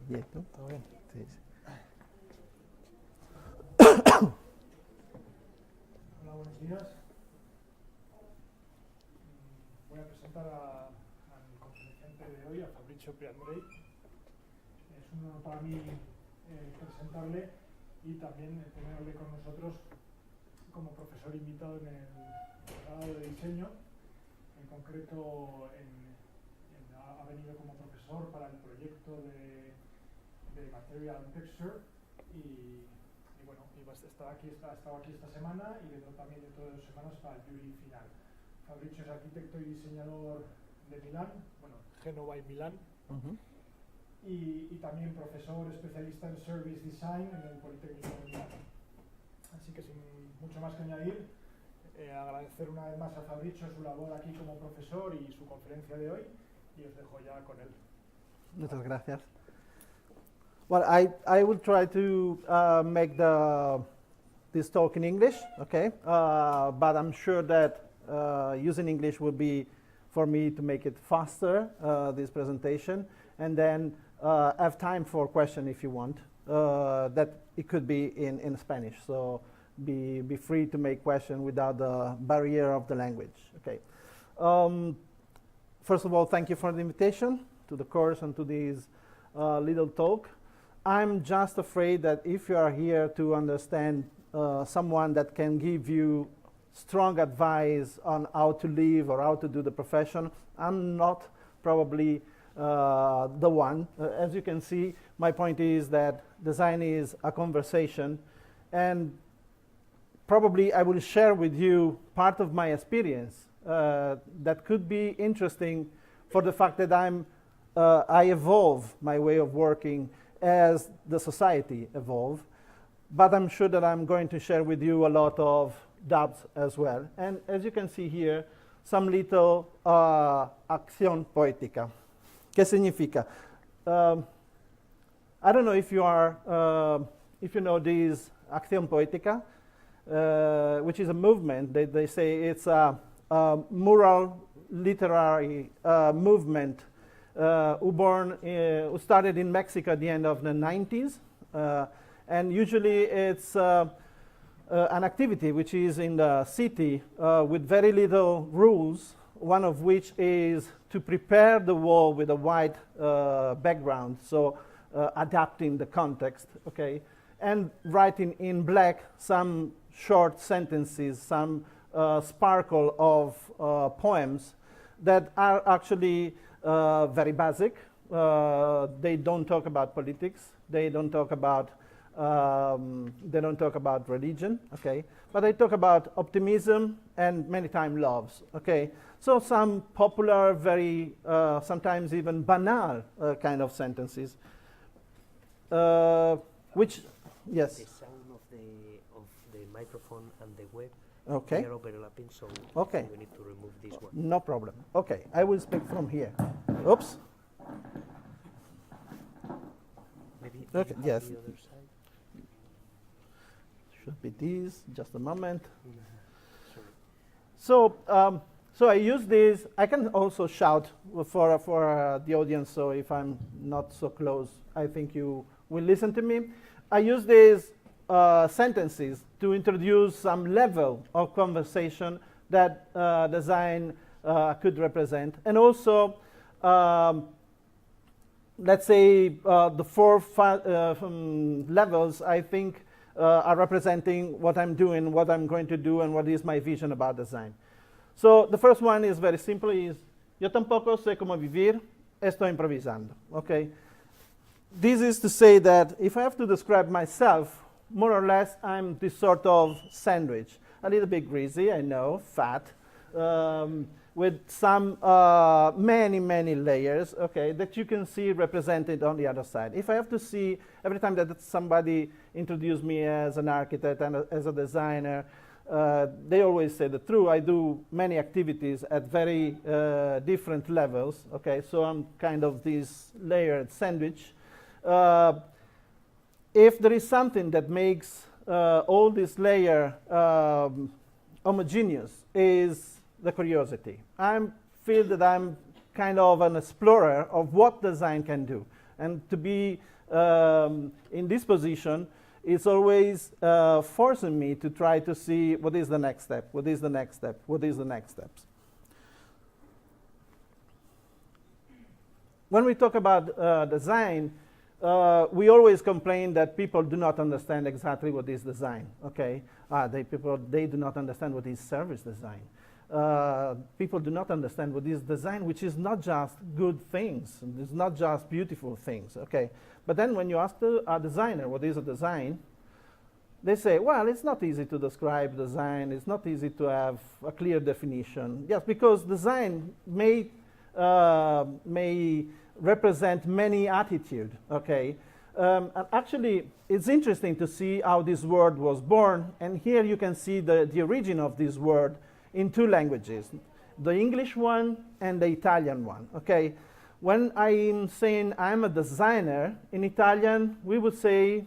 Bien, ¿no? ¿Todo bien? Sí, sí. Hola, buenos días. Voy a presentar al conferenciante de hoy, a Fabrizio Pierandrei. Es un honor para mí presentarle y también tenerle con nosotros como profesor invitado en el grado de diseño. En concreto, ha venido como profesor para el proyecto de Material and Texture y bueno, estaba aquí esta semana y dentro también dentro de 2 semanas para el jury final. Fabrizio es arquitecto y diseñador de Milán, bueno, Génova y Milán, y también profesor especialista en Service Design en el Politécnico de Milán. Así que sin mucho más que añadir, agradecer una vez más a Fabrizio su labor aquí como profesor y su conferencia de hoy, y os dejo ya con él. Muchas gracias. Well, I will try to make this talk in English, okay? But I'm sure that using English will be for me to make it faster, this presentation, and then have time for question if you want. That it could be in Spanish, so be free to make question without the barrier of the language, okay? First of all, thank you for the invitation to the course and to this little talk. I'm just afraid that if you are here to understand someone that can give you strong advice on how to live or how to do the profession, I'm not probably the one. As you can see, my point is that design is a conversation, and probably I will share with you part of my experience that could be interesting for the fact that I evolve my way of working as the society evolve, but I'm sure that I'm going to share with you a lot of doubts as well. And as you can see here, some little acción poética. ¿Qué significa? I don't know if you know this acción poética, which is a movement. They say it's a mural literary movement who started in Mexico at the end of the 90s. And usually it's an activity which is in the city with very little rules, one of which is to prepare the wall with a white background, so adapting the context, okay, and writing in black some short sentences, some sparkle of poems that are actually very basic. They don't talk about politics. They don't talk about religion. Okay, but they talk about optimism and many times loves. Okay, so some popular, very sometimes even banal kind of sentences, which yes. The sound of the microphone and the web. Okay. They are overlapping, so okay. we need to remove this one. No problem. Okay, I will speak from here. Oops. Maybe okay. Yes. The other side. Should be this. Just a moment. Sorry. So I use this. I can also shout for the audience. So if I'm not so close, I think you will listen to me. I use these sentences to introduce some level of conversation that design could represent. And also, let's say the 4 levels, I think, are representing what I'm doing, what I'm going to do, and what is my vision about design. So the first one is very simple, is yo tampoco sé cómo vivir, estoy improvisando. Okay? This is to say that if I have to describe myself, more or less, I'm this sort of sandwich. A little bit greasy, I know, fat, with some many layers, okay, that you can see represented on the other side. If I have to see, every time that somebody introduces me as an architect and as a designer, they always say the truth. I do many activities at very different levels, okay, so I'm kind of this layered sandwich. If there is something that makes all this layer homogeneous, is the curiosity. I feel that I'm kind of an explorer of what design can do. And to be in this position, it's always forcing me to try to see what is the next step, what is the next step, what is the next steps. When we talk about design, we always complain that people do not understand exactly what is design. Okay, they do not understand what is service design. People do not understand what is design, which is not just good things. It's not just beautiful things. Okay, but then when you ask a designer what is a design, they say, well, it's not easy to describe design. It's not easy to have a clear definition. Yes, because design may represent many attitudes, okay? And actually, it's interesting to see how this word was born. And here you can see the origin of this word in two languages, the English one and the Italian one, okay? When I'm saying I'm a designer, in Italian, we would say,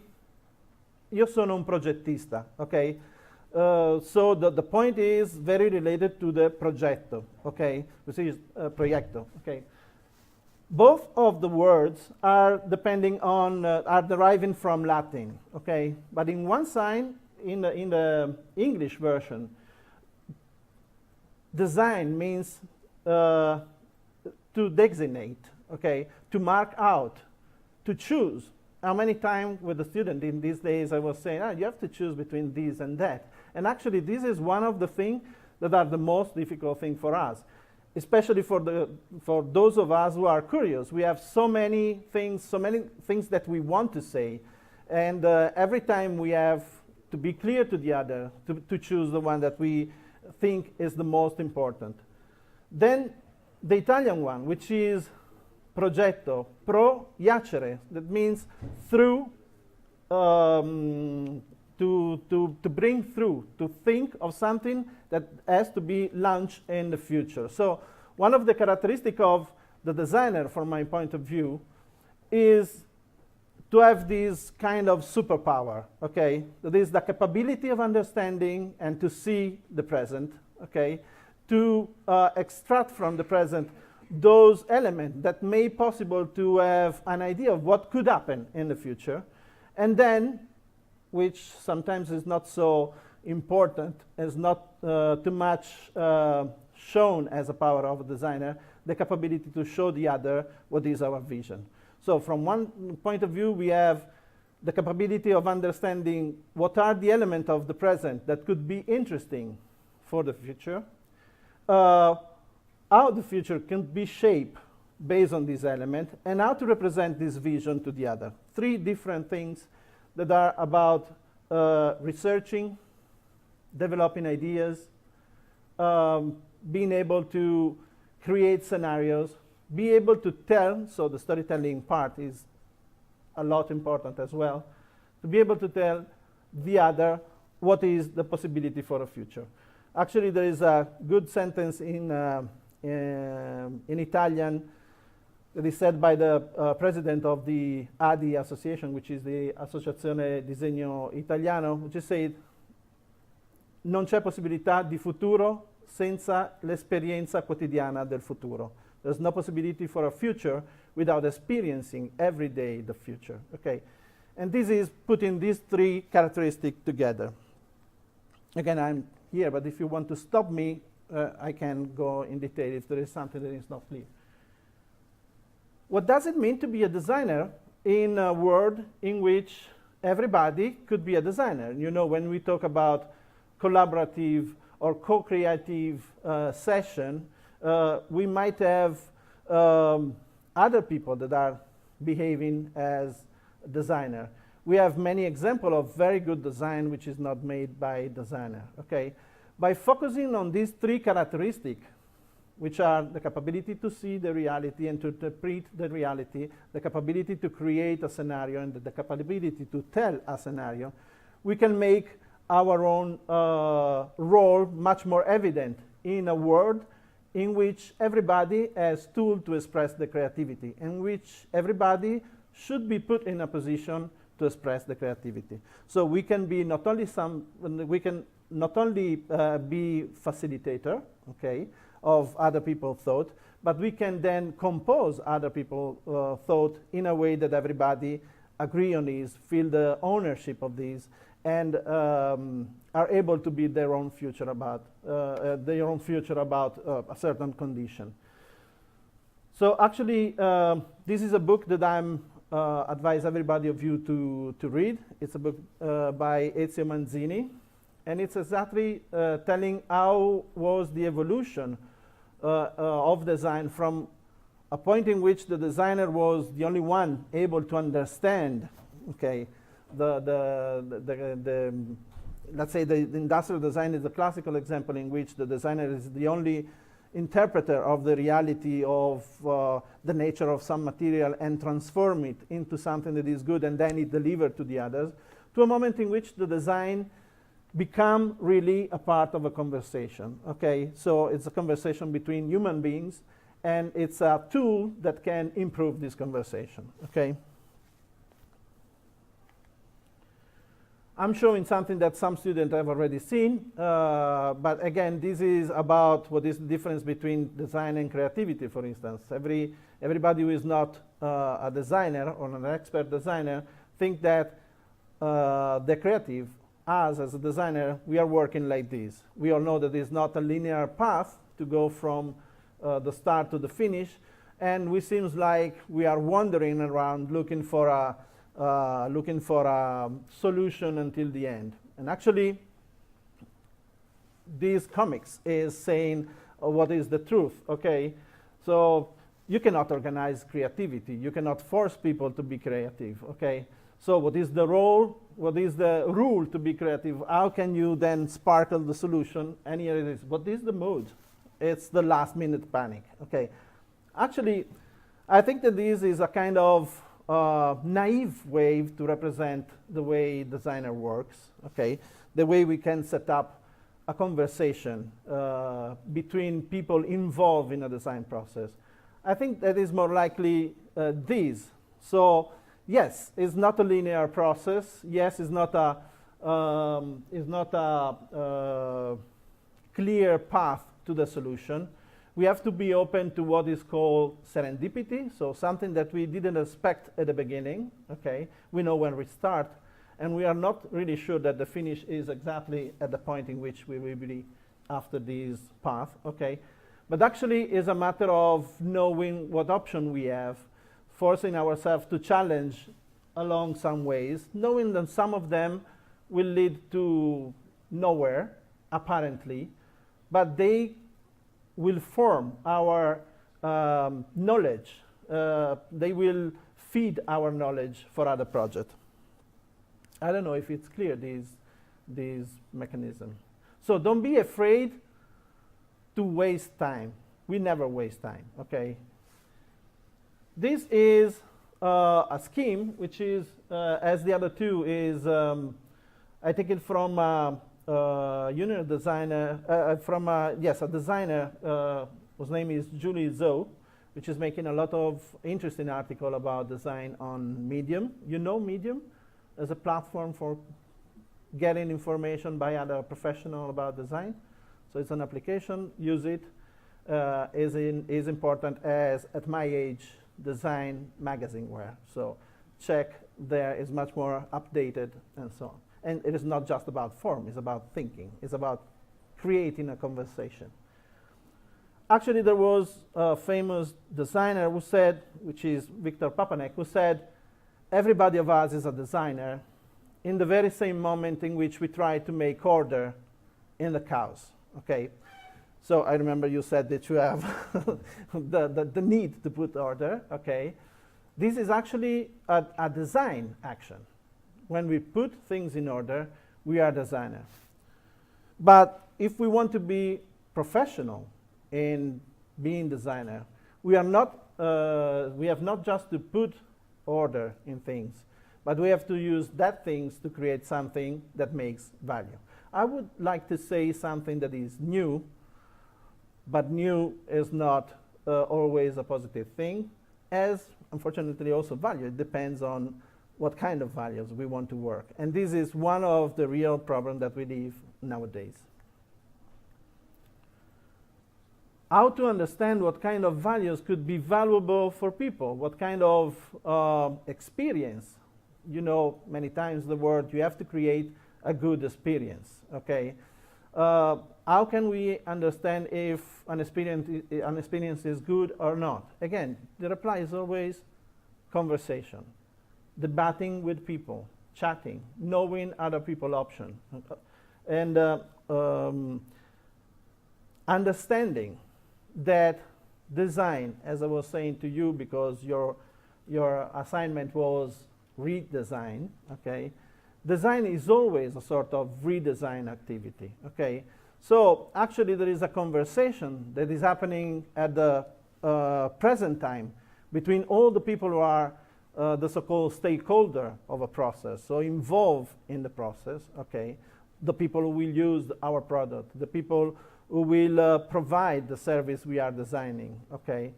io sono un progettista, okay? So the point is very related to the progetto, okay? Which is proyecto, okay? Both of the words are depending on, are deriving from Latin, okay? But in one side, in the English version, design means to designate, okay? To mark out, to choose. How many times with the student in these days I was saying, you have to choose between this and that. And actually this is one of the things that are the most difficult thing for us. Especially for those of us who are curious. We have so many things that we want to say. And every time we have to be clear to the other, to choose the one that we think is the most important. Then the Italian one, which is progetto, pro iacere, that means through, to bring through, to think of something that has to be launched in the future. So one of the characteristics of the designer, from my point of view, is to have this kind of superpower, okay? That is the capability of understanding and to see the present, okay? To extract from the present those elements that may possible to have an idea of what could happen in the future. And then, which sometimes is not so important, is not too much shown as a power of a designer, the capability to show the other what is our vision. So from one point of view, we have the capability of understanding what are the elements of the present that could be interesting for the future, how the future can be shaped based on this element, and how to represent this vision to the other. Three different things that are about researching, developing ideas, being able to create scenarios, be able to tell, so the storytelling part is a lot important as well, to be able to tell the other what is the possibility for a future. Actually, there is a good sentence in Italian that is said by the president of the ADI Association, which is the Associazione Disegno Italiano, which is said, non c'è possibilità di futuro senza l'esperienza quotidiana del futuro. There's no possibility for a future without experiencing every day the future, okay? And this is putting these three characteristics together. Again, I'm here, but if you want to stop me, I can go in detail if there is something that is not clear. What does it mean to be a designer in a world in which everybody could be a designer? You know, when we talk about collaborative or co-creative session, we might have other people that are behaving as a designer. We have many examples of very good design which is not made by a designer, okay? By focusing on these three characteristics, which are the capability to see the reality and to interpret the reality, the capability to create a scenario, and the capability to tell a scenario, we can make our own role much more evident in a world in which everybody has tools to express the creativity, in which everybody should be put in a position to express the creativity. So we can be not only be facilitator, okay, of other people's thought, but we can then compose other people's thought in a way that everybody agree on these, feel the ownership of these, and are able to build their own future about a certain condition. So actually, this is a book that I'm advise everybody of you to read. It's a book by Ezio Manzini, and it's exactly telling how was the evolution of design from a point in which the designer was the only one able to understand, okay, let's say the industrial design is a classical example in which the designer is the only interpreter of the reality of the nature of some material and transform it into something that is good and then it delivered to the others, to a moment in which the design become really a part of a conversation. Okay, so it's a conversation between human beings, and it's a tool that can improve this conversation. Okay. I'm showing something that some students have already seen, but again, this is about what is the difference between design and creativity, for instance. Everybody who is not a designer or an expert designer think that they're creative. Us, as a designer, we are working like this. We all know that it's not a linear path to go from the start to the finish, and we seems like we are wandering around looking for a solution until the end. And actually, these comics is saying what is the truth. Okay, so you cannot organize creativity. You cannot force people to be creative. Okay, so what is the role? What is the rule to be creative? How can you then sparkle the solution? And here it is. What is the mood? It's the last minute panic. Okay, actually, I think that this is a kind of naive way to represent the way designer works. Okay, the way we can set up a conversation between people involved in a design process. I think that is more likely this. So yes, it's not a linear process. Yes, it's not a clear path to the solution. We have to be open to what is called serendipity, so something that we didn't expect at the beginning. Okay, we know when we start, and we are not really sure that the finish is exactly at the point in which we will be after this path. Okay, but actually it's a matter of knowing what option we have, forcing ourselves to challenge along some ways, knowing that some of them will lead to nowhere, apparently, but they will form our knowledge. They will feed our knowledge for other projects. I don't know if it's clear, this mechanism. So don't be afraid to waste time. We never waste time, okay? This is a scheme which is, as the other two, is I take it from union designer, a designer whose name is Julie Zhou, which is making a lot of interesting article about design on Medium. You know Medium as a platform for getting information by other professionals about design. So it's an application. Use it. Is important as at my age design magazine were. So check there is much more updated and so on. And it is not just about form, it's about thinking. It's about creating a conversation. Actually, there was a famous designer who said, which is Victor Papanek, who said, everybody of us is a designer in the very same moment in which we try to make order in the chaos, okay? So I remember you said that you have the need to put order, okay? This is actually a design action. When we put things in order, we are designers. But if we want to be professional in being designer, we have not just to put order in things, but we have to use that things to create something that makes value. I would like to say something that is new, but new is not always a positive thing, as unfortunately also value. It depends on what kind of values we want to work. And this is one of the real problems that we live nowadays. how to understand what kind of values could be valuable for people, what kind of experience. You know, many times the word, you have to create a good experience, okay? How can we understand if an experience is good or not? Again, the reply is always conversation, debating with people, chatting, knowing other people's options, and understanding that design, as I was saying to you, because your assignment was redesign, okay? Design is always a sort of redesign activity, okay? So actually there is a conversation that is happening at the present time between all the people who are the so-called stakeholder of a process, so involved in the process, okay? The people who will use our product, the people who will provide the service we are designing, okay?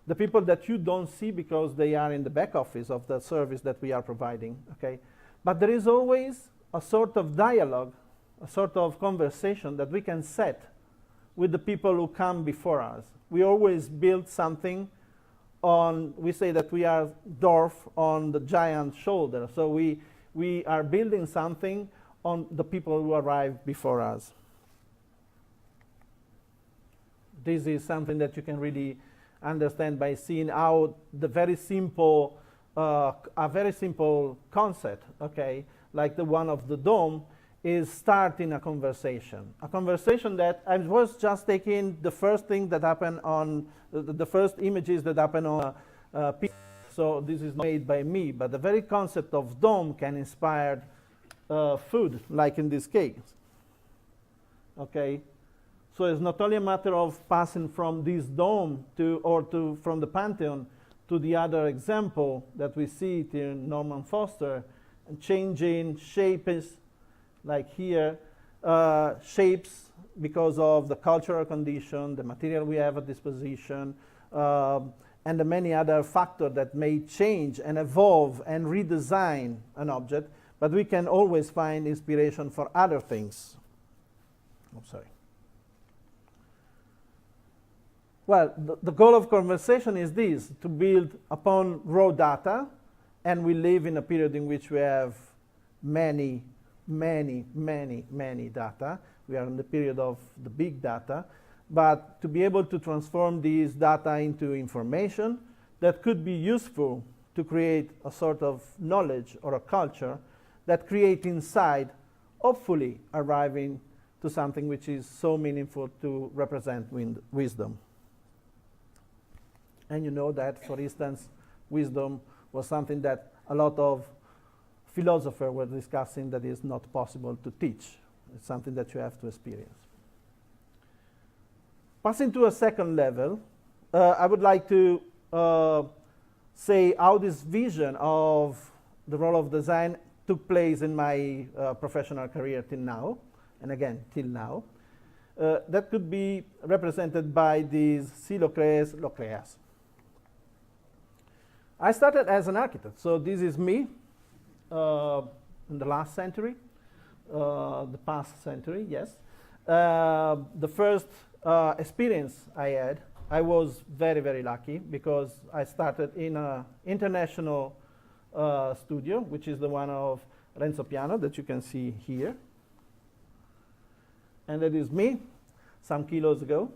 The people that you don't see because they are in the back office of the service that we are providing, okay? But there is always a sort of dialogue, a sort of conversation that we can set with the people who come before us. We always build something on, we say that we are dwarf on the giant shoulder. So we are building something on the people who arrive before us. This is something that you can really understand by seeing how the very simple, a very simple concept, okay, like the one of the dome, is starting a conversation. A conversation that I was just taking the first thing that happened on, the first images that happened on so this is not made by me, but the very concept of dome can inspire food, like in this case, okay? So it's not only a matter of passing from this dome from the Pantheon to the other example that we see it in Norman Foster, and changing shapes, like here, shapes because of the cultural condition, the material we have at disposition, and the many other factors that may change and evolve and redesign an object, but we can always find inspiration for other things. Oh, sorry. Well, the goal of conversation is this, to build upon raw data, and we live in a period in which we have many data. We are in the period of the big data, but to be able to transform these data into information that could be useful to create a sort of knowledge or a culture that create inside, hopefully arriving to something which is so meaningful to represent wisdom. And you know that, for instance, wisdom was something that a lot of philosophers were discussing that is not possible to teach. It's something that you have to experience. Passing to a second level, I would like to say how this vision of the role of design took place in my professional career till now, and again, till now. That could be represented by these silocres locreas. I started as an architect, so this is me in the last century, the past century, yes. The first experience I had, I was very lucky because I started in an international studio, which is the one of Renzo Piano that you can see here. And that is me, some kilos ago.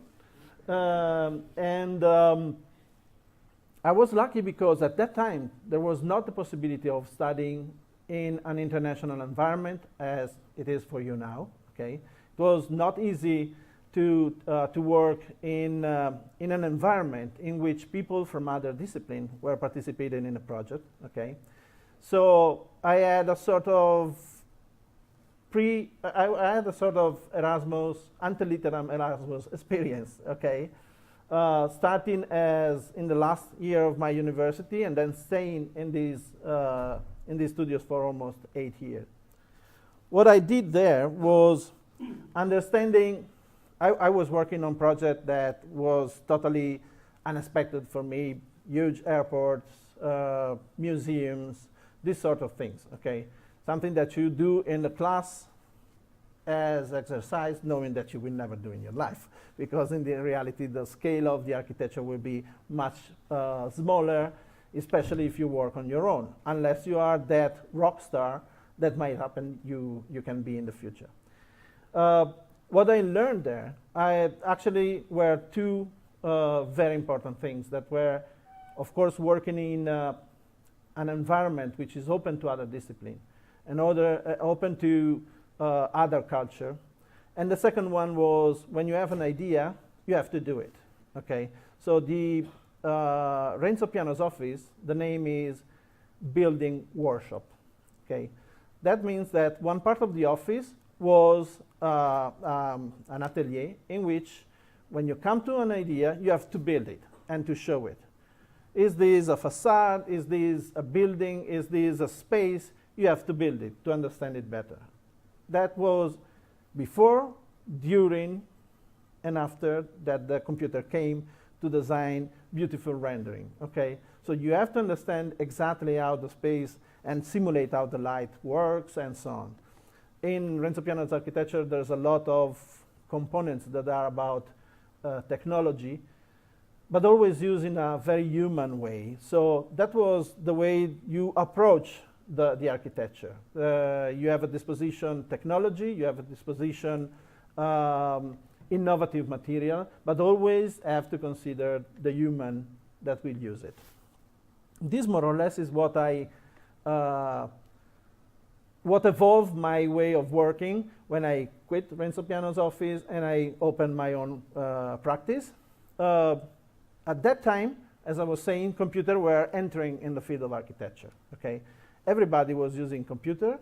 I was lucky because at that time there was not the possibility of studying in an international environment as it is for you now. Okay, it was not easy to work in an environment in which people from other disciplines were participating in a project. Okay, so I had a sort of I had a sort of Erasmus, ante litteram Erasmus experience. Okay. Starting as in the last year of my university and then staying in these studios for almost 8 years. What I did there was understanding, I was working on a project that was totally unexpected for me, huge airports, museums, these sort of things, okay? Something that you do in the class as exercise, knowing that you will never do in your life, because in the reality, the scale of the architecture will be much smaller, especially if you work on your own, unless you are that rock star that might happen you can be in the future. What I learned there, I actually were two very important things that were, of course, working in an environment which is open to other disciplines, and open to other culture. And the second one was, when you have an idea, you have to do it. Okay. So the Renzo Piano's office, the name is Building Workshop. Okay. That means that one part of the office was an atelier in which, when you come to an idea, you have to build it and to show it. Is this a facade? Is this a building? Is this a space? You have to build it to understand it better. That was before, during, and after that the computer came to design beautiful rendering. Okay, so you have to understand exactly how the space and simulate how the light works and so on. In Renzo Piano's architecture, there's a lot of components that are about technology, but always used in a very human way. So that was the way you approach the architecture. You have at disposition technology, you have at disposition innovative material, but always have to consider the human that will use it. This more or less is what what evolved my way of working when I quit Renzo Piano's office and I opened my own practice. At that time, as I was saying, computers were entering in the field of architecture. Okay, everybody was using computer,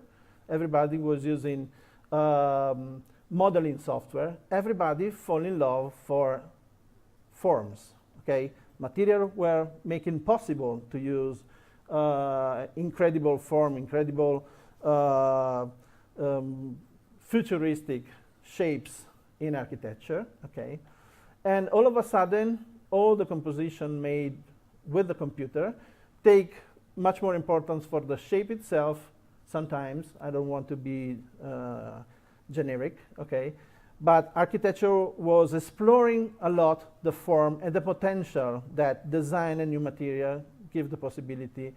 everybody was using modeling software, everybody fall in love for forms. Okay, material were making possible to use incredible form, incredible futuristic shapes in architecture. Okay, and all of a sudden, all the composition made with the computer take much more importance for the shape itself. Sometimes I don't want to be generic, okay, but architecture was exploring a lot the form and the potential that design and new material give the possibility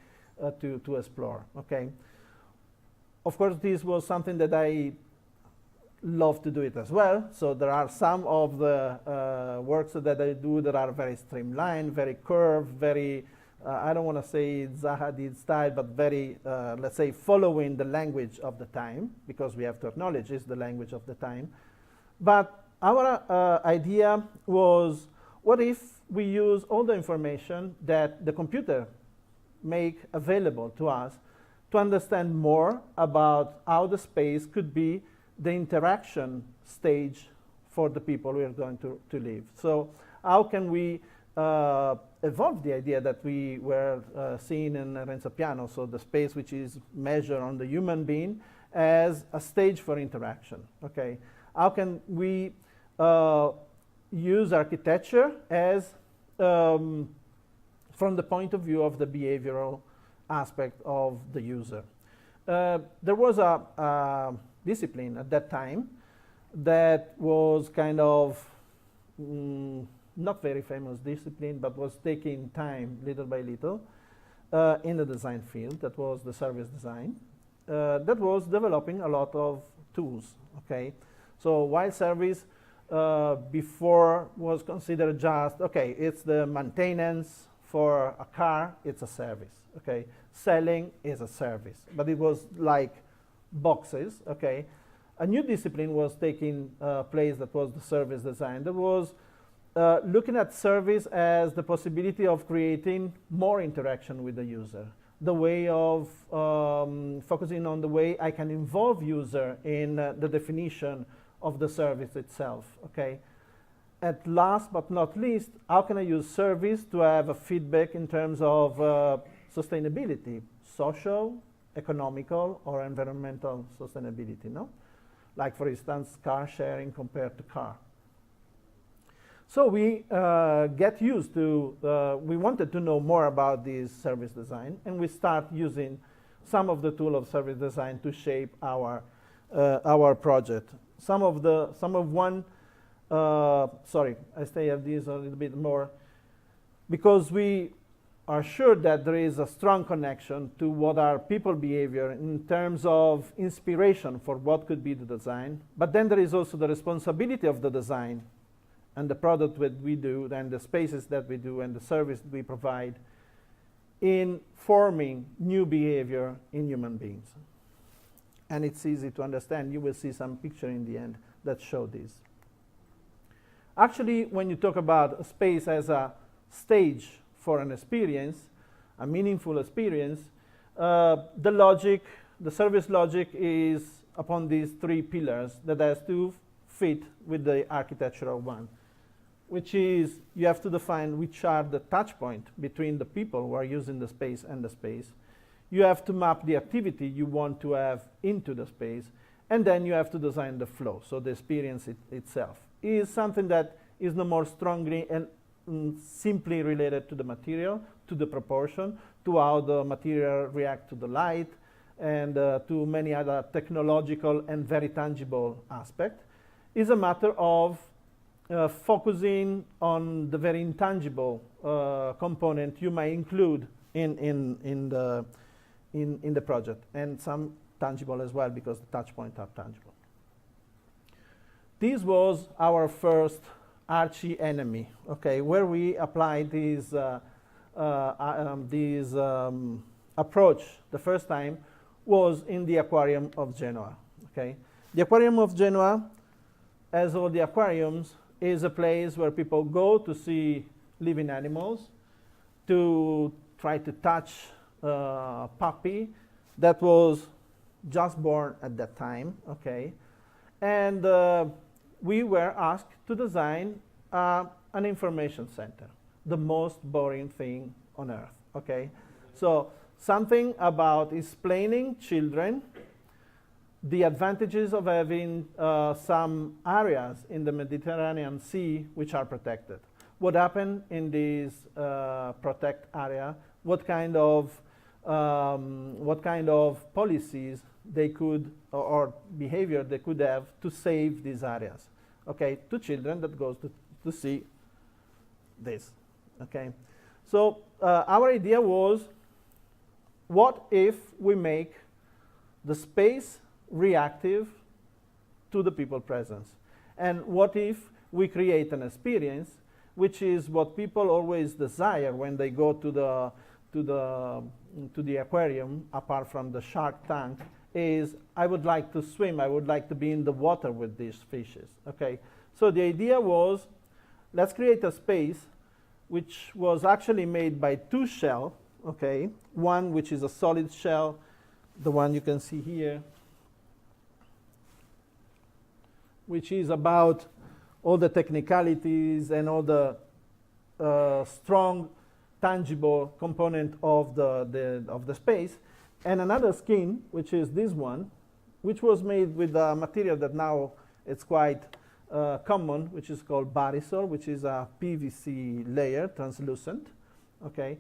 to explore. Okay, of course, this was something that I love to do it as well. So there are some of the works that I do that are very streamlined, very curved, very, I don't want to say Zaha Hadid style, but very, let's say, following the language of the time, because we have to acknowledge it's the language of the time. But our idea was, what if we use all the information that the computer make available to us to understand more about how the space could be the interaction stage for the people we are going to live. So how can we evolve the idea that we were seeing in Renzo Piano, so the space which is measured on the human being as a stage for interaction. Okay, how can we use architecture as from the point of view of the behavioral aspect of the user? There was a discipline at that time that was kind of not very famous discipline, but was taking time little by little in the design field. That was the service design. That was developing a lot of tools. Okay, so while service before was considered just, okay, it's the maintenance for a car, it's a service. Okay, selling is a service, but it was like boxes. Okay, a new discipline was taking place, that was the service design. That was looking at service as the possibility of creating more interaction with the user, the way of focusing on the way I can involve user in the definition of the service itself. Okay, at last but not least, how can I use service to have a feedback in terms of sustainability, social, economical, or environmental sustainability, no? Like, for instance, car sharing compared to car. So we get used to, we wanted to know more about this service design, and we start using some of the tool of service design to shape our project. sorry, I stay at this a little bit more, because we are sure that there is a strong connection to what are people behavior in terms of inspiration for what could be the design. But then there is also the responsibility of the design and the product that we do and the spaces that we do and the service we provide in forming new behavior in human beings. And it's easy to understand. You will see some picture in the end that show this. Actually, when you talk about a space as a stage for an experience, a meaningful experience, the service logic is upon these three pillars that has to fit with the architectural one, which is you have to define which are the touch point between the people who are using the space and the space. You have to map the activity you want to have into the space, and then you have to design the flow. So the experience itself is something that is no more strongly and simply related to the material, to the proportion, to how the material reacts to the light, and to many other technological and very tangible aspects. Is a matter of focusing on the very intangible component you may include in the project, and some tangible as well, because the touch points are tangible. This was our first archie enemy, okay, where we applied this approach the first time was in the Aquarium of Genoa. Okay, the Aquarium of Genoa, as all the aquariums, is a place where people go to see living animals, to try to touch a puppy that was just born at that time. Okay, and we were asked to design an information center, the most boring thing on earth. Okay, so something about explaining children the advantages of having some areas in the Mediterranean Sea which are protected. What happened in this protect area? What kind of policies they could or behavior they could have to save these areas? Okay, to children that goes to see this. Okay, so our idea was, what if we make the space reactive to the people presence? And what if we create an experience, which is what people always desire when they go to the aquarium, apart from the shark tank, is I would like to swim, I would like to be in the water with these fishes. Okay, so the idea was, let's create a space which was actually made by two shells. Okay, one which is a solid shell, the one you can see here, which is about all the technicalities and all the strong, tangible component of the space, and another skin, which is this one, which was made with a material that now it's quite common, which is called Barisol, which is a PVC layer, translucent. Okay,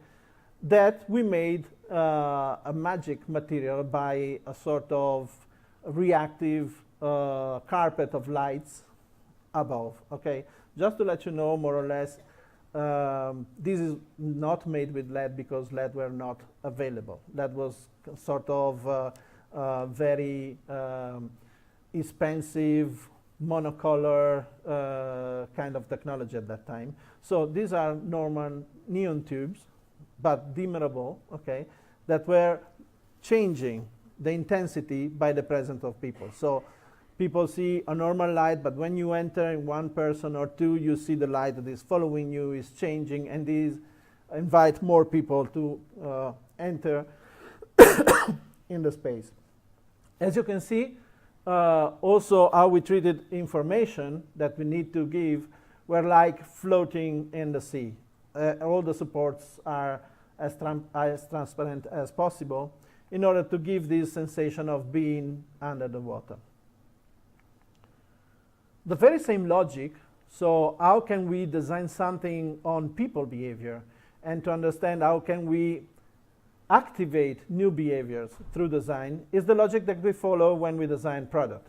that we made a magic material by a sort of reactive carpet of lights above. Okay, just to let you know more or less, this is not made with LED because LED were not available. LED was sort of very expensive monocolor kind of technology at that time. So these are normal neon tubes, but dimmerable, okay, that were changing the intensity by the presence of people. So people see a normal light, but when you enter in one person or two, you see the light that is following you is changing, and these invite more people to enter in the space. As you can see, also how we treated information that we need to give were like floating in the sea. All the supports are as transparent as possible in order to give this sensation of being under the water. The very same logic, so how can we design something on people behavior, and to understand how can we activate new behaviors through design, is the logic that we follow when we design product.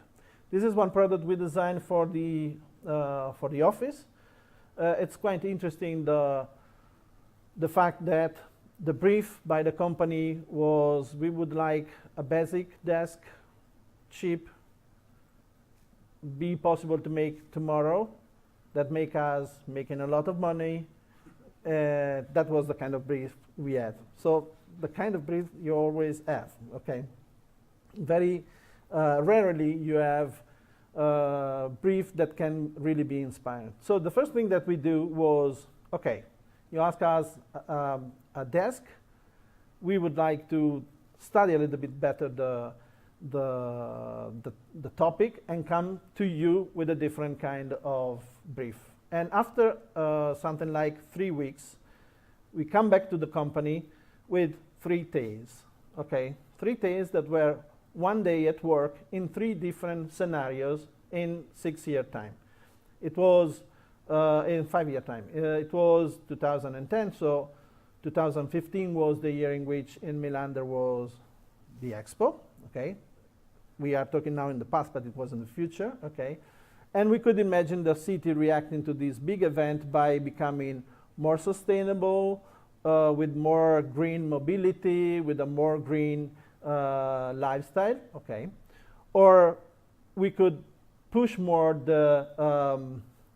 This is one product we designed for the office. It's quite interesting, the fact that the brief by the company was we would like a basic desk, cheap, be possible to make tomorrow, that make us making a lot of money. That was the kind of brief we had. So the kind of brief you always have, okay? Very rarely you have a brief that can really be inspired. So the first thing that we do was, okay, you ask us a desk. We would like to study a little bit better the topic and come to you with a different kind of brief. And after something like 3 weeks, we come back to the company with 3 tales, okay? 3 tales that were 1 day at work in 3 different scenarios in 6-year time. It was in 5-year time. It was 2010, so 2015 was the year in which in Milan there was the Expo, okay? We are talking now in the past, but it was in the future, okay? And we could imagine the city reacting to this big event by becoming more sustainable, with more green mobility, with a more green lifestyle, okay? Or we could push more the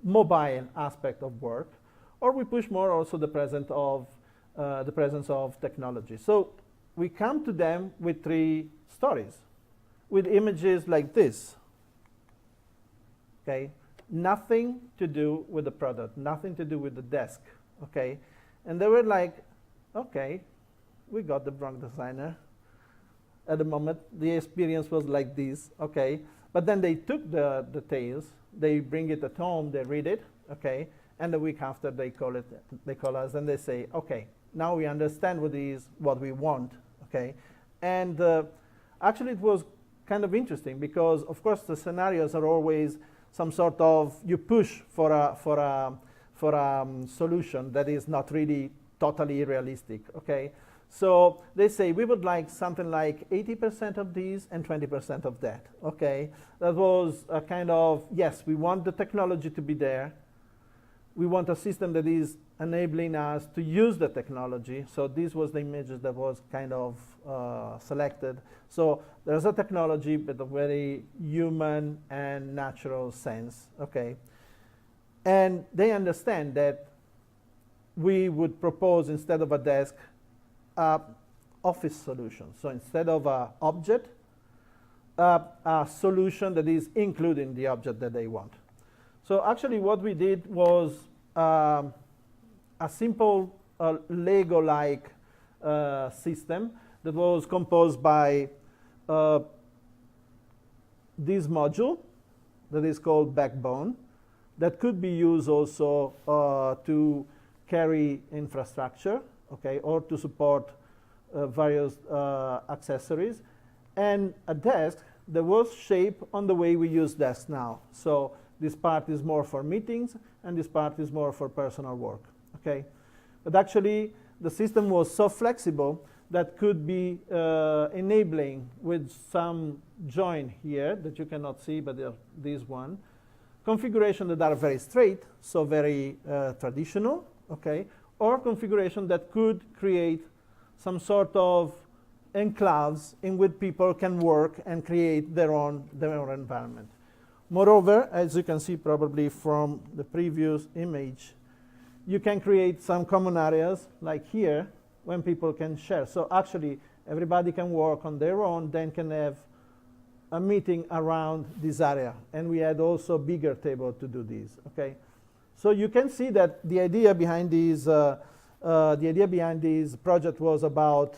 mobile aspect of work, or we push more also the presence of technology. So we come to them with 3 stories, with images like this. Okay, nothing to do with the product, nothing to do with the desk. Okay, and they were like, okay, we got the wrong designer. At the moment, the experience was like this. Okay, but then they took the tales, they bring it at home, they read it. Okay, and the week after they call us and they say, okay, now we understand what we want. Okay, and actually it was kind of interesting because, of course, the scenarios are always some sort of, you push for a solution that is not really totally realistic, okay? So they say we would like something like 80% of these and 20% of that, okay? That was a kind of, yes, we want the technology to be there. We want a system that is enabling us to use the technology. So this was the images that was kind of selected. So there's a technology, but a very human and natural sense, okay? And they understand that we would propose, instead of a desk, office solution. So instead of an object, a solution that is including the object that they want. So actually what we did was a simple Lego-like system that was composed by this module that is called backbone, that could be used also to carry infrastructure, okay, or to support various accessories, and a desk that was shaped on the way we use desks now. So this part is more for meetings, and this part is more for personal work, okay? But actually, the system was so flexible that could be enabling with some join here that you cannot see, but this one, configuration that are very straight, so very traditional, okay? Or configuration that could create some sort of enclaves in which people can work and create their own environment. Moreover, as you can see probably from the previous image, you can create some common areas like here when people can share. So actually everybody can work on their own, then can have a meeting around this area. And we had also bigger table to do this, okay? So you can see that the idea behind this project was about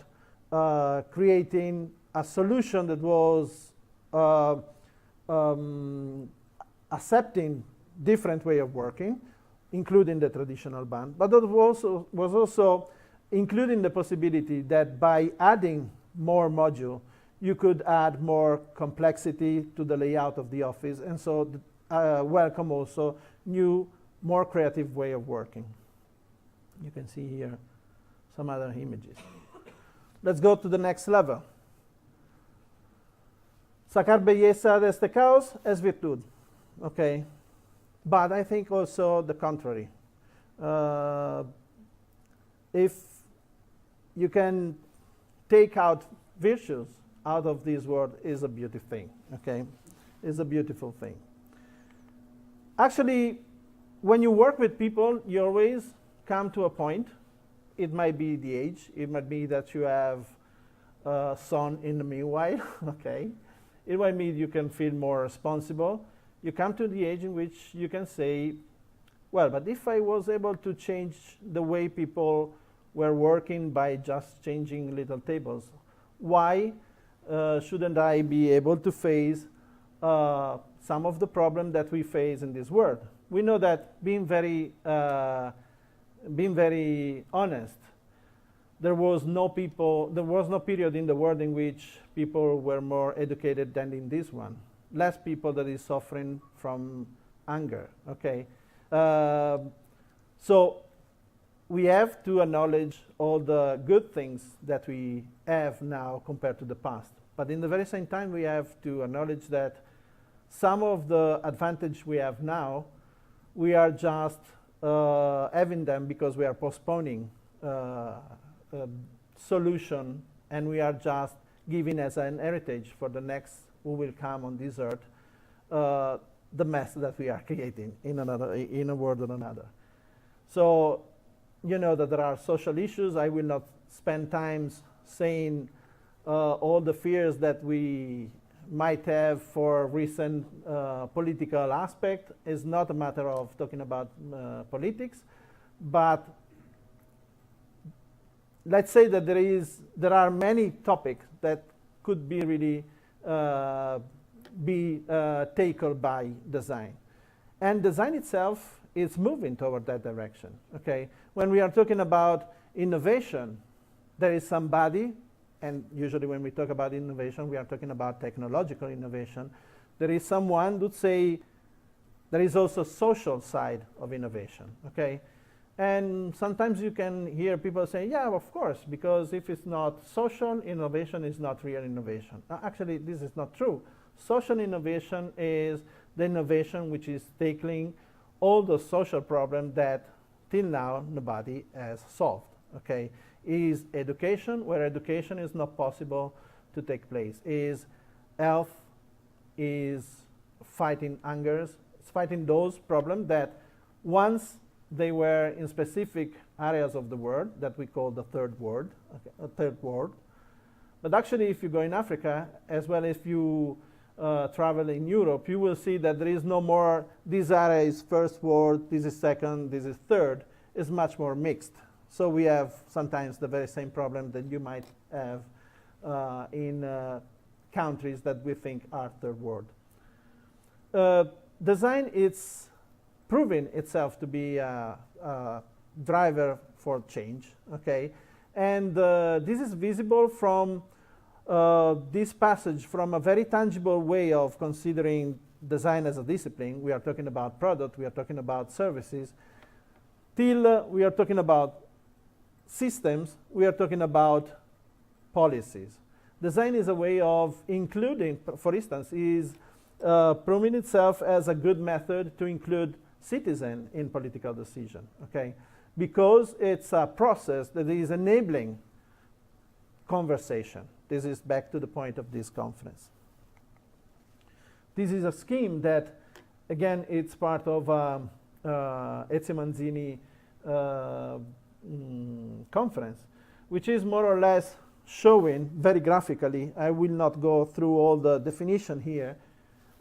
creating a solution that was accepting different way of working, including the traditional band, but it was also including the possibility that by adding more module, you could add more complexity to the layout of the office, and so welcome also new, more creative way of working. You can see here some other images. Let's go to the next level. Sacar belleza de este caos es virtud, okay? But I think also the contrary. If you can take out virtues out of this world, is a beautiful thing, okay? Is a beautiful thing. Actually, when you work with people, you always come to a point. It might be the age. It might be that you have a son in the meanwhile, okay? It might mean you can feel more responsible. You come to the age in which you can say, well, but if I was able to change the way people were working by just changing little tables, why shouldn't I be able to face some of the problems that we face in this world? We know that being very honest, there was no period in the world in which people were more educated than in this one. Less people that is suffering from anger, okay? So we have to acknowledge all the good things that we have now compared to the past. But in the very same time, we have to acknowledge that some of the advantage we have now, we are just having them because we are postponing solution, and we are just giving as an heritage for the next who will come on this earth the mess that we are creating in a world or another. So you know that there are social issues. I will not spend time saying all the fears that we might have for recent political aspect. It's not a matter of talking about politics, but let's say that there are many topics that could be really tackled by design. And design itself is moving toward that direction, okay? When we are talking about innovation, there is somebody, and usually when we talk about innovation, we are talking about technological innovation. There is someone who would say there is also social side of innovation, okay? And sometimes you can hear people say, yeah, of course, because if it's not social, innovation is not real innovation. Actually, this is not true. Social innovation is the innovation which is tackling all the social problems that till now nobody has solved, okay? Is education, where education is not possible to take place. Is health, is fighting hungers, it's fighting those problems that once they were in specific areas of the world that we call the third world, okay, a third world. But actually, if you go in Africa, as well as if you travel in Europe, you will see that there is no more, this area is first world, this is second, this is third. It's much more mixed. So we have sometimes the very same problem that you might have in countries that we think are third world. Design is proving itself to be a driver for change, okay? And this is visible from this passage, from a very tangible way of considering design as a discipline. We are talking about product, we are talking about services, till we are talking about systems, we are talking about policies. Design is a way of including, for instance, is proving itself as a good method to include citizen in political decision, okay? Because it's a process that is enabling conversation. This is back to the point of this conference. This is a scheme that, again, it's part of Ezio Manzini conference, which is more or less showing very graphically. I will not go through all the definition here,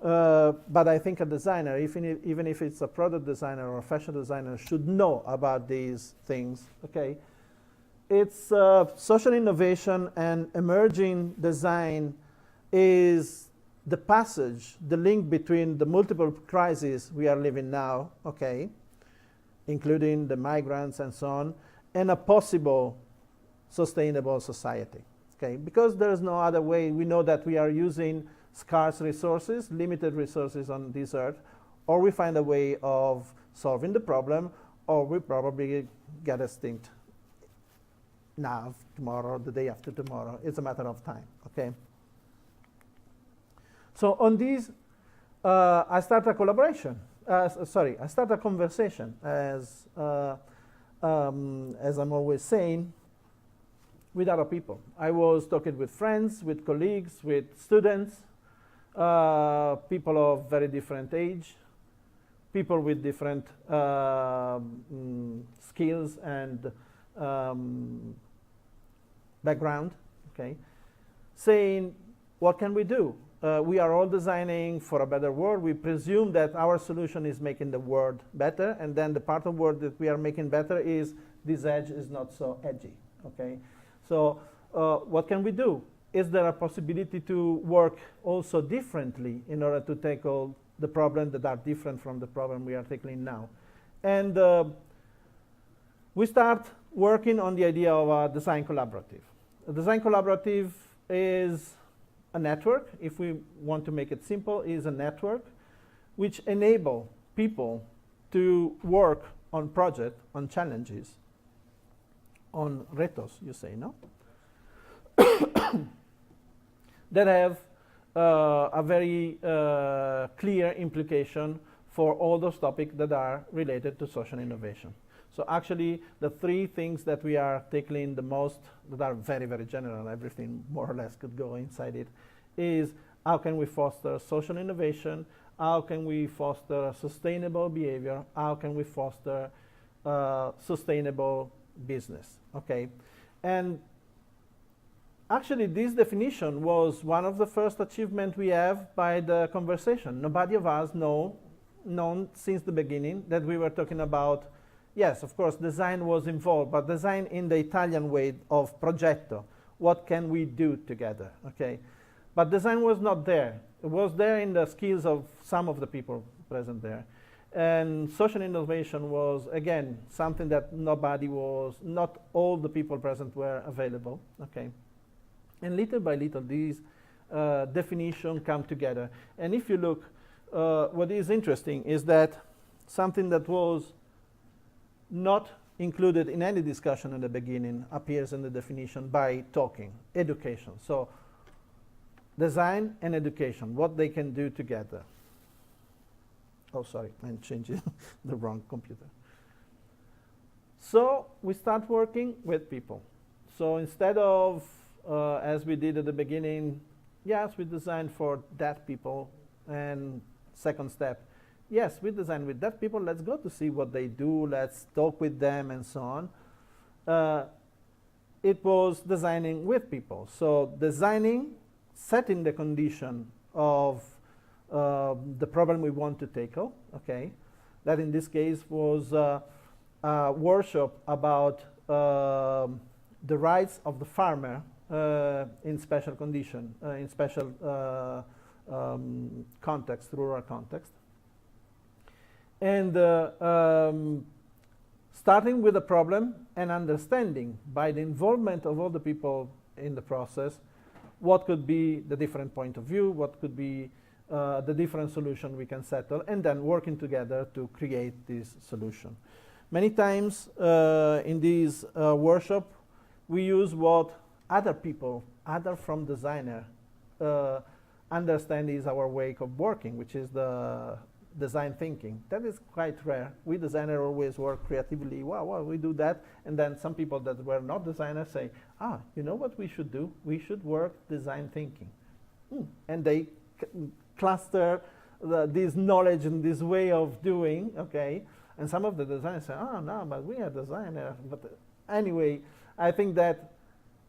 but I think a designer, even if it's a product designer or a fashion designer, should know about these things, okay? It's social innovation and emerging design is the passage, the link between the multiple crises we are living now, okay, including the migrants and so on, and a possible sustainable society, okay? Because there is no other way. We know that we are using scarce resources, limited resources on this earth, or we find a way of solving the problem, or we probably get extinct now, tomorrow, the day after tomorrow. It's a matter of time, okay? So on these, I start a collaboration. I start a conversation, as I'm always saying, with other people. I was talking with friends, with colleagues, with students, people of very different age, people with different skills and background, okay, saying, what can we do? We are all designing for a better world. We presume that our solution is making the world better, and then the part of the world that we are making better is this edge is not so edgy, okay? So what can we do? Is there a possibility to work also differently in order to tackle the problems that are different from the problem we are tackling now? And we start working on the idea of a design collaborative. A design collaborative is a network, if we want to make it simple, is a network which enable people to work on projects, on challenges, on retos, you say, no? That have a very clear implication for all those topics that are related to social innovation. So actually, the three things that we are tackling the most, that are very, very general, everything more or less could go inside it, is how can we foster social innovation, how can we foster sustainable behavior, how can we foster sustainable business, okay? And actually, this definition was one of the first achievements we have by the conversation. Nobody of us known since the beginning that we were talking about. Yes, of course, design was involved, but design in the Italian way of progetto. What can we do together, okay? But design was not there. It was there in the skills of some of the people present there. And social innovation was, again, something that not all the people present were available, okay? And little by little, these definitions come together. And if you look, what is interesting is that something that was not included in any discussion in the beginning appears in the definition by talking, education. So design and education, what they can do together. Oh, sorry, I'm changing the wrong computer. So we start working with people. So instead of, as we did at the beginning, yes, we design for deaf people, and second step, yes, we design with deaf people, let's go to see what they do, let's talk with them, and so on. It was designing with people. So designing, setting the condition of the problem we want to tackle, okay? That in this case was a workshop about the rights of the farmer in special condition, in special context, rural context. And starting with a problem and understanding by the involvement of all the people in the process what could be the different point of view, what could be the different solution we can settle, and then working together to create this solution. Many times in these workshop, we use what other people, other from designer, understand is our way of working, which is the design thinking. That is quite rare. We designers always work creatively. Wow, we do that. And then some people that were not designers say, you know what we should do? We should work design thinking. And they cluster this knowledge and this way of doing, okay? And some of the designers say, no, but we are designers. But anyway, I think that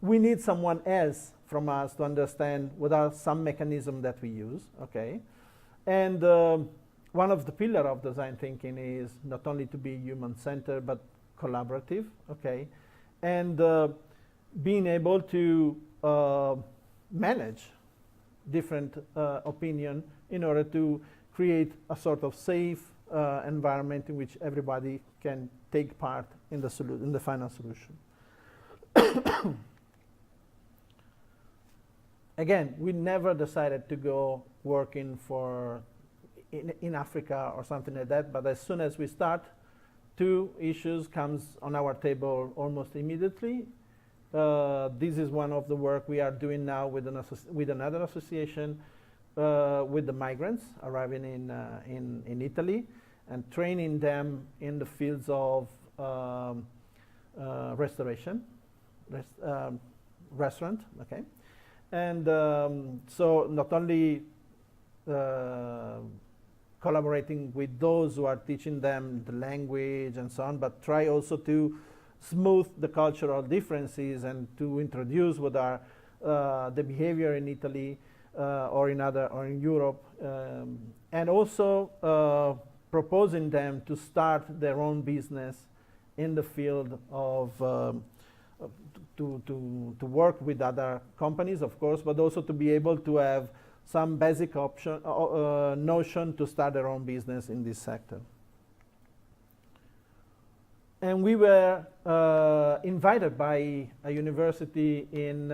we need someone else from us to understand what are some mechanism that we use, okay? And one of the pillars of design thinking is not only to be human-centered, but collaborative, okay? And being able to manage different opinion in order to create a sort of safe environment in which everybody can take part in the final solution. Again, we never decided to go working for in Africa or something like that, but as soon as we start, two issues comes on our table almost immediately. This is one of the work we are doing now with another association with the migrants arriving in Italy and training them in the fields of restoration, restaurant, okay? And so not only collaborating with those who are teaching them the language and so on, but try also to smooth the cultural differences and to introduce what are the behavior in Italy or in Europe, and also proposing them to start their own business in the field of to work with other companies, of course, but also to be able to have some basic notion to start their own business in this sector. And we were invited by a university in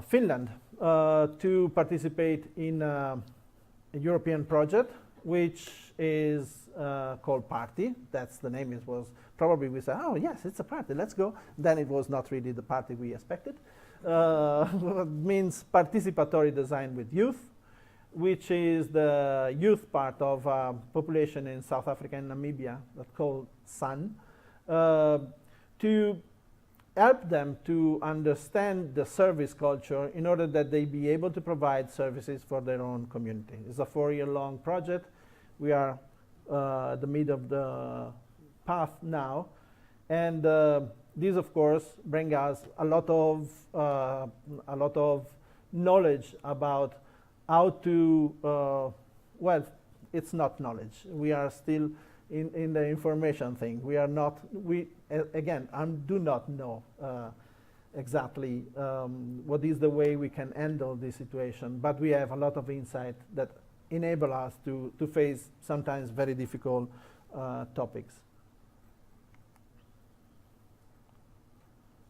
Finland to participate in a European project, which is called Party. That's the name. It was probably we said, oh yes, it's a party, let's go. Then it was not really the party we expected. It means participatory design with youth, which is the youth part of population in South Africa and Namibia that's called SAN, to help them to understand the service culture in order that they be able to provide services for their own community. It's a 4-year-long project. We are at the mid of the path now, and these, of course, bring us a lot of knowledge about how to. Well, it's not knowledge. We are still in the information thing. We are not. We again, I do not know exactly what is the way we can handle this situation, but we have a lot of insight that enable us to face sometimes very difficult topics.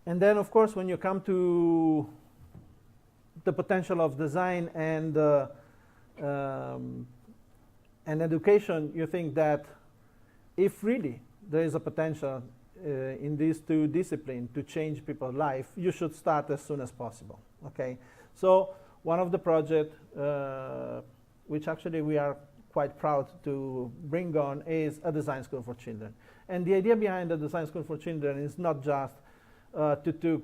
And then, of course, when you come to the potential of design and education, you think that if really there is a potential in these two disciplines to change people's life, you should start as soon as possible. Okay, so one of the projects, which actually we are quite proud to bring on, is a design school for children. And the idea behind the design school for children is not just to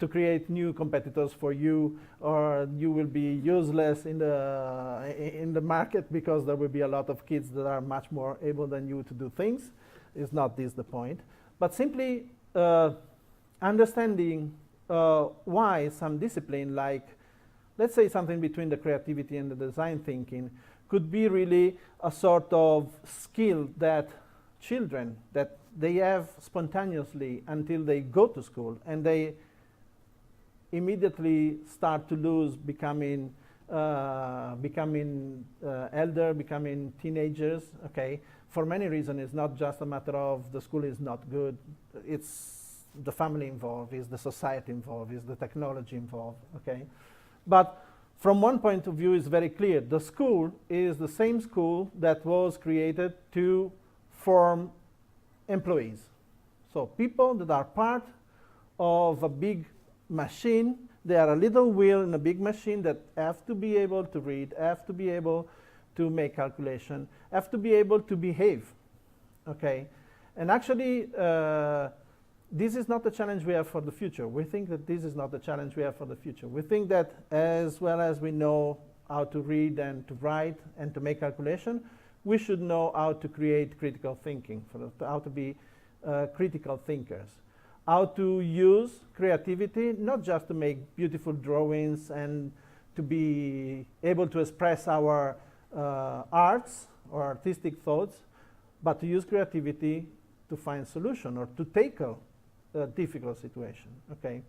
create new competitors for you, or you will be useless in the market because there will be a lot of kids that are much more able than you to do things. Is not this the point, but simply understanding why some discipline, like let's say something between the creativity and the design thinking, could be really a sort of skill that children that they have spontaneously until they go to school, and they immediately start to lose, becoming elder, becoming teenagers. Okay, for many reasons. It's not just a matter of the school is not good. It's the family involved, is the society involved, is the technology involved. Okay, but from one point of view, it's very clear. The school is the same school that was created to form employees. So people that are part of a big machine. They are a little wheel in a big machine that have to be able to read, have to be able to make calculation, have to be able to behave. Okay, and actually this is not the challenge we have for the future. We think that this is not the challenge we have for the future. We think that as well as we know how to read and to write and to make calculation, we should know how to create critical thinking, how to be critical thinkers, how to use creativity, not just to make beautiful drawings and to be able to express our arts or artistic thoughts, but to use creativity to find solution or to tackle a difficult situation. Okay,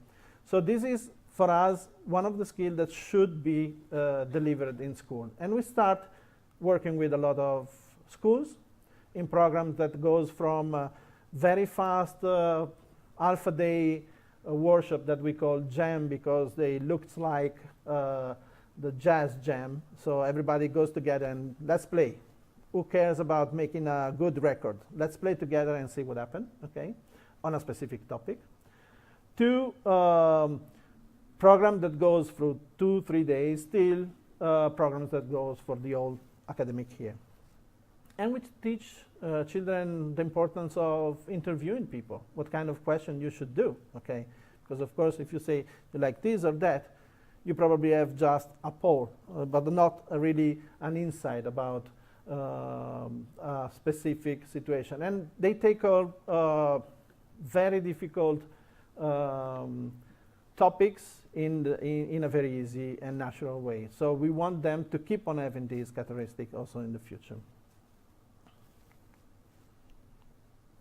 so this is for us one of the skills that should be delivered in school, and we start working with a lot of schools in programs that goes from very fast Alpha Day workshop that we call jam, because they looked like the jazz jam. So everybody goes together and let's play. Who cares about making a good record? Let's play together and see what happens, okay, on a specific topic. To program that goes through 2-3 days, still programs that goes for the old academic year. And we teach children the importance of interviewing people, what kind of question you should do, okay? Because of course, if you say you like this or that, you probably have just a poll, but not really an insight about a specific situation. And they take all very difficult topics in a very easy and natural way. So we want them to keep on having these characteristics also in the future.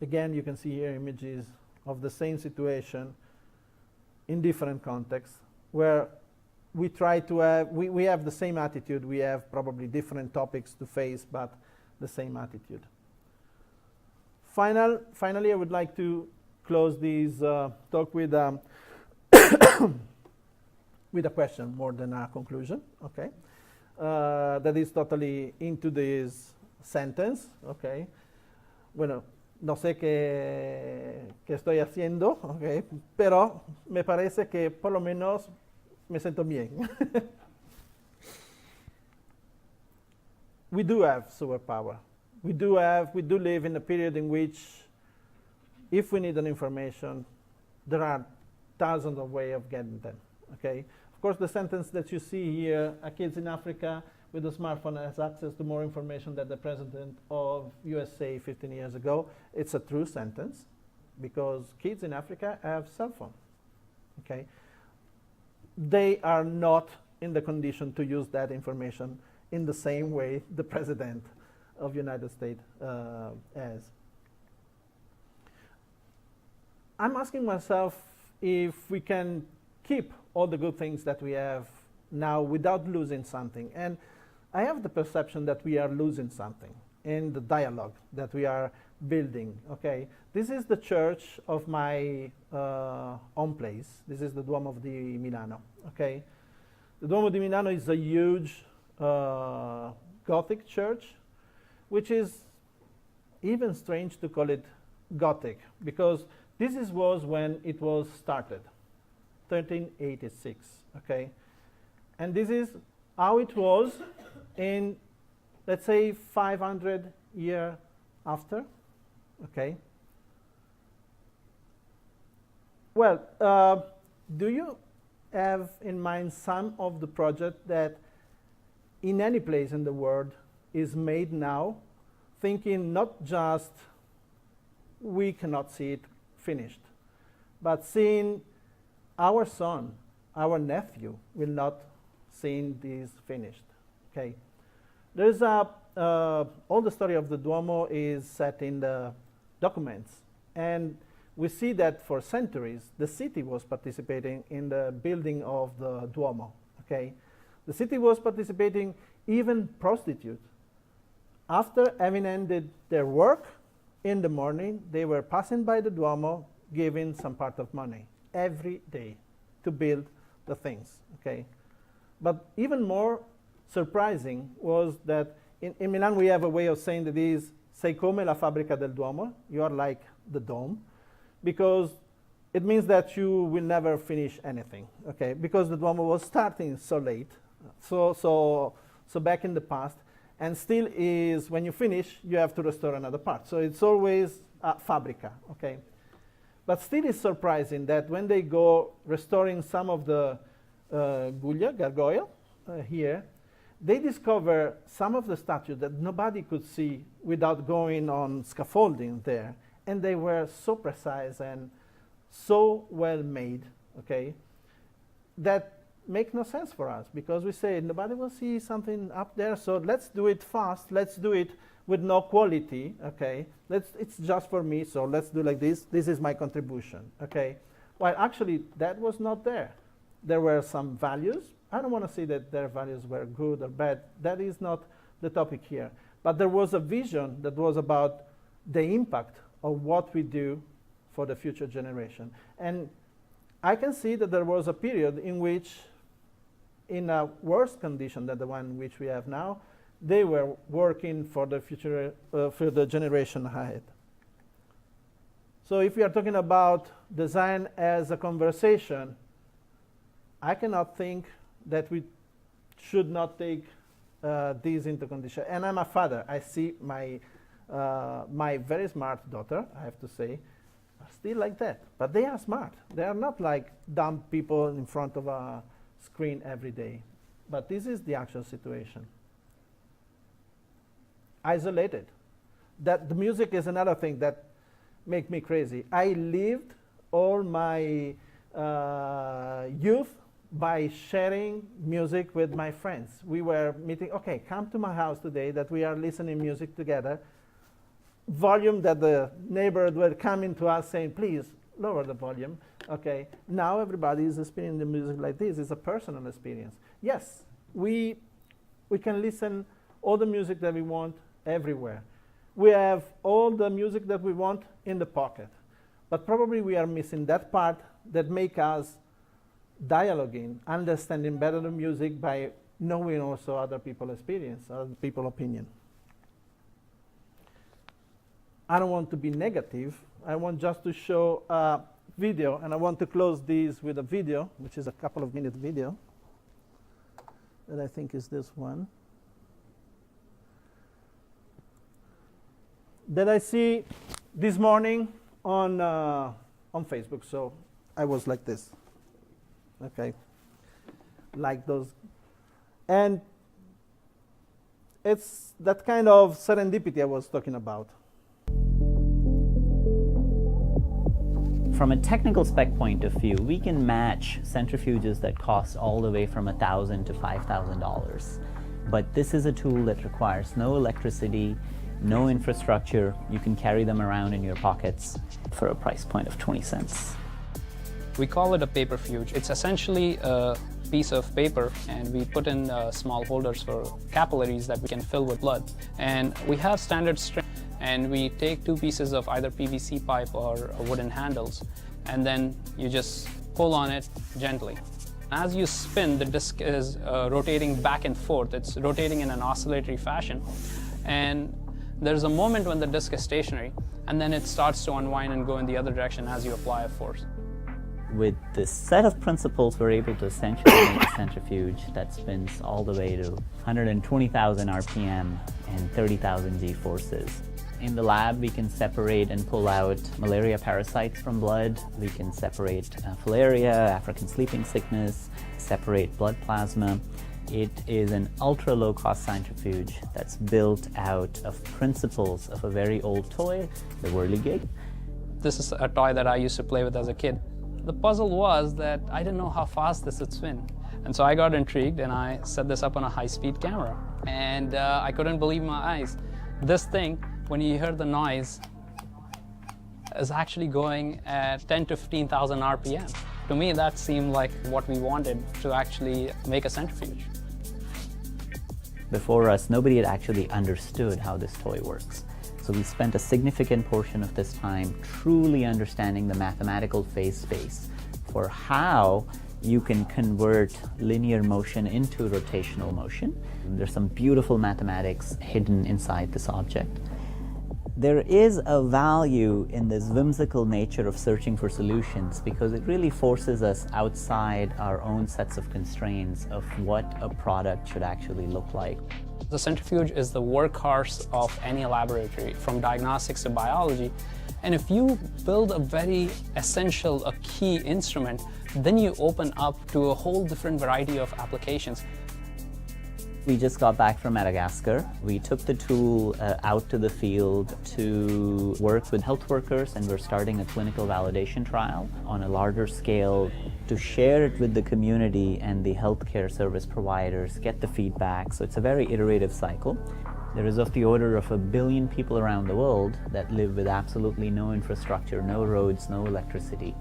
Again, you can see here images of the same situation in different contexts, where we try to have, we have the same attitude, we have probably different topics to face, but the same attitude. Finally, I would like to close this talk with with a question more than a conclusion, okay? That is totally into this sentence, okay? Bueno, no sé qué estoy haciendo, okay? Pero me parece que por lo menos me siento bien. We do have superpower. We do live in a period in which, if we need an information, there are thousands of ways of getting them, okay? Of course, the sentence that you see here, kids in Africa with a smartphone has access to more information than the president of USA 15 years ago. It's a true sentence, because kids in Africa have cell phone, okay? They are not in the condition to use that information in the same way the president of the United States has. I'm asking myself if we can keep all the good things that we have now without losing something. And I have the perception that we are losing something in the dialogue that we are building, okay? This is the church of my home place. This is the Duomo di Milano, okay? The Duomo di Milano is a huge Gothic church, which is even strange to call it Gothic, because this was when it was started, 1386, okay? And this is how it was in, let's say, 500 years after, okay? Well, do you have in mind some of the project that in any place in the world is made now, thinking not just we cannot see it finished, but seeing our son, our nephew will not see this finished, okay? There's all the story of the Duomo is set in the documents, and we see that for centuries the city was participating in the building of the Duomo, okay? The city was participating, even prostitutes. After having ended their work in the morning, they were passing by the Duomo, giving some part of money every day to build the things, okay? But even more surprising was that in Milan we have a way of saying that is sei come la fabbrica del Duomo, you are like the dome, because it means that you will never finish anything, okay? Because the Duomo was starting so late, so back in the past, and still is, when you finish, you have to restore another part. So it's always a fabbrica, okay? But still it's surprising that when they go restoring some of the gargoyle here, they discover some of the statues that nobody could see without going on scaffolding there. And they were so precise and so well made, okay, that make no sense for us, because we say nobody will see something up there, so let's do it fast, let's do it with no quality, okay? It's just for me, so let's do like this. This is my contribution, okay? Well, actually, that was not there. There were some values. I don't want to say that their values were good or bad. That is not the topic here. But there was a vision that was about the impact of what we do for the future generation. And I can see that there was a period in which, in a worse condition than the one which we have now, they were working for the future, for the generation ahead. So if we are talking about design as a conversation, I cannot think that we should not take these into consideration. And I'm a father. I see my very smart daughter, I have to say, are still like that. But they are smart. They are not like dumb people in front of a screen every day. But this is the actual situation. Isolated. That the music is another thing that makes me crazy. I lived all my youth by sharing music with my friends. We were meeting, okay, come to my house today that we are listening music together. Volume that the neighbor will come into us saying, please lower the volume. Okay, now everybody is experiencing the music like this. It's a personal experience. Yes, we can listen all the music that we want everywhere. We have all the music that we want in the pocket. But probably we are missing that part that make us dialoguing, understanding better the music by knowing also other people's experience, other people's opinion. I don't want to be negative. I want just to show a video, and I want to close this with a video, which is a couple of minute video, that I think is this one. That I see this morning on Facebook. So I was like this, okay, like those, and it's that kind of serendipity I was talking about. From a technical spec point of view, we can match centrifuges that cost all the way from $1,000 to $5,000. But this is a tool that requires no electricity, no infrastructure. You can carry them around in your pockets for a price point of 20 cents. We call it a paper fuge. It's essentially a piece of paper, and we put in small holders for capillaries that we can fill with blood. And we have standard string, and we take two pieces of either PVC pipe or wooden handles, and then you just pull on it gently. As you spin, the disc is rotating back and forth. It's rotating in an oscillatory fashion, and there's a moment when the disc is stationary, and then it starts to unwind and go in the other direction as you apply a force. With this set of principles, we're able to essentially make a centrifuge that spins all the way to 120,000 RPM and 30,000 G-forces. In the lab, we can separate and pull out malaria parasites from blood. We can separate filaria, African sleeping sickness, separate blood plasma. It is an ultra low-cost centrifuge that's built out of principles of a very old toy, the whirligig. This is a toy that I used to play with as a kid. The puzzle was that I didn't know how fast this would spin. And so I got intrigued and I set this up on a high-speed camera. And I couldn't believe my eyes. This thing, when you hear the noise, is actually going at 10 to 15,000 RPM. To me, that seemed like what we wanted to actually make a centrifuge. Before us, nobody had actually understood how this toy works. So we spent a significant portion of this time truly understanding the mathematical phase space for how you can convert linear motion into rotational motion. There's some beautiful mathematics hidden inside this object. There is a value in this whimsical nature of searching for solutions because it really forces us outside our own sets of constraints of what a product should actually look like. The centrifuge is the workhorse of any laboratory, from diagnostics to biology. And if you build a very essential, a key instrument, then you open up to a whole different variety of applications. We just got back from Madagascar. We took the tool out to the field to work with health workers, and we're starting a clinical validation trial on a larger scale to share it with the community and the healthcare service providers, get the feedback. So it's a very iterative cycle. There is of the order of 1 billion people around the world that live with absolutely no infrastructure, no roads, no electricity.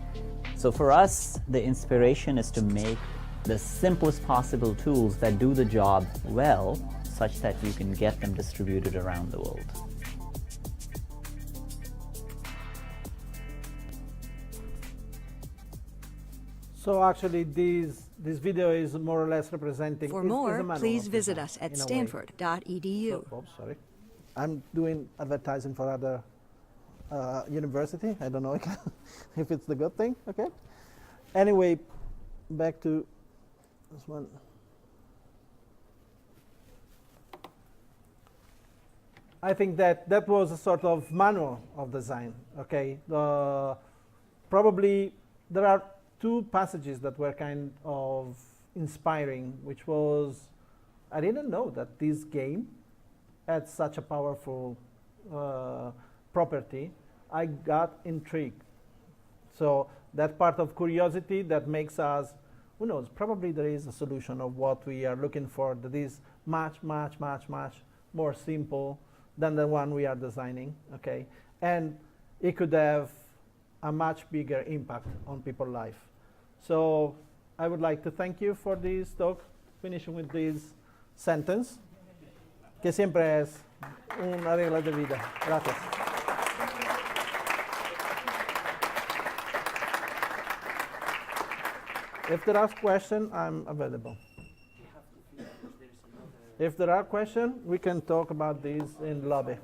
So for us, the inspiration is to make the simplest possible tools that do the job well, such that you can get them distributed around the world. So actually, this video is more or less representing. For more, please visit us at stanford.edu. Oh, sorry. I'm doing advertising for other university. I don't know if it's the good thing. Okay. Anyway, back to This one. I think that that was a sort of manual of design. Okay, probably there are two passages that were kind of inspiring, which was, I didn't know that this game had such a powerful property. I got intrigued. So that part of curiosity that makes us, who knows, probably there is a solution of what we are looking for that is much, much, much, much more simple than the one we are designing, okay? And it could have a much bigger impact on people's life. So I would like to thank you for this talk, finishing with this sentence, que siempre es una regla de vida. Gracias. If there are questions, I'm available. If there are questions, we can talk about this in the lobby.